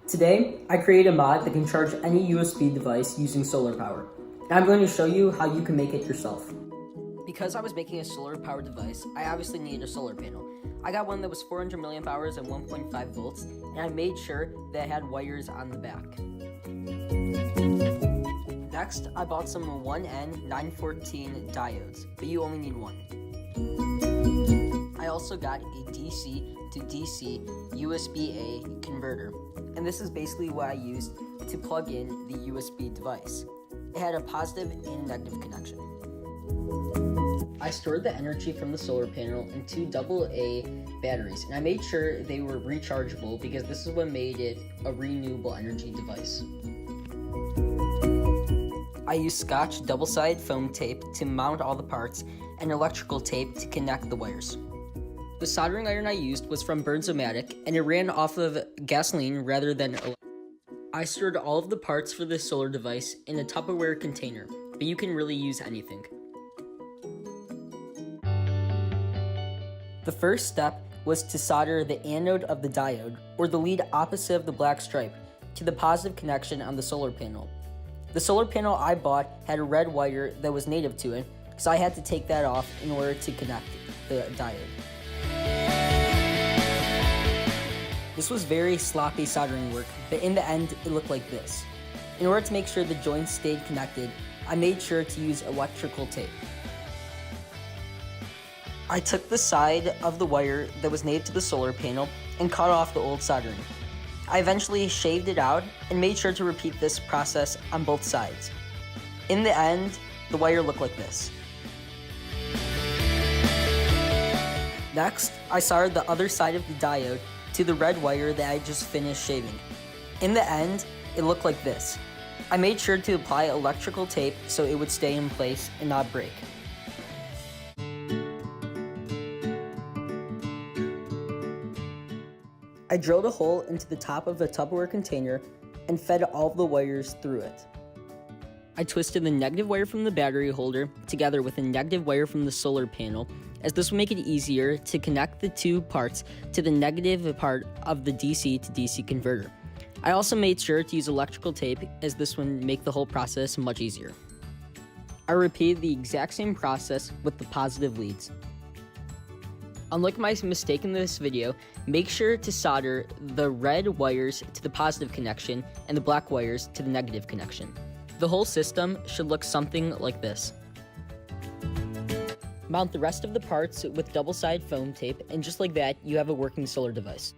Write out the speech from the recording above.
Today, I created a mod that can charge any USB device using solar power. And I'm going to show you how you can make it yourself. Because I was making a solar-powered device, I obviously needed a solar panel. I got one that was 400 milliamp hours and 1.5 volts, and I made sure that it had wires on the back. Next, I bought some 1N914 diodes, but you only need one. I also got a DC to DC USB-A converter, and this is basically what I used to plug in the USB device. It had a positive and negative connection. I stored the energy from the solar panel in two AA batteries, and I made sure they were rechargeable because this is what made it a renewable energy device. I used Scotch double-sided foam tape to mount all the parts and electrical tape to connect the wires. The soldering iron I used was from Burnzomatic, and it ran off of gasoline rather than electric. I stored all of the parts for this solar device in a Tupperware container, but you can really use anything. The first step was to solder the anode of the diode, or the lead opposite of the black stripe, to the positive connection on the solar panel. The solar panel I bought had a red wire that was native to it, so I had to take that off in order to connect the diode. This was very sloppy soldering work, but in the end, it looked like this. In order to make sure the joints stayed connected, I made sure to use electrical tape. I took the side of the wire that was native to the solar panel and cut off the old soldering. I eventually shaved it out and made sure to repeat this process on both sides. In the end, the wire looked like this. Next, I soldered the other side of the diode to the red wire that I just finished shaving. In the end, it looked like this. I made sure to apply electrical tape so it would stay in place and not break. I drilled a hole into the top of a Tupperware container and fed all of the wires through it. I twisted the negative wire from the battery holder together with a negative wire from the solar panel, as this will make it easier to connect the two parts to the negative part of the DC to DC converter. I also made sure to use electrical tape, as this would make the whole process much easier. I repeated the exact same process with the positive leads. Unlike my mistake in this video, make sure to solder the red wires to the positive connection and the black wires to the negative connection. The whole system should look something like this. Mount the rest of the parts with double-sided foam tape, and just like that, you have a working solar device.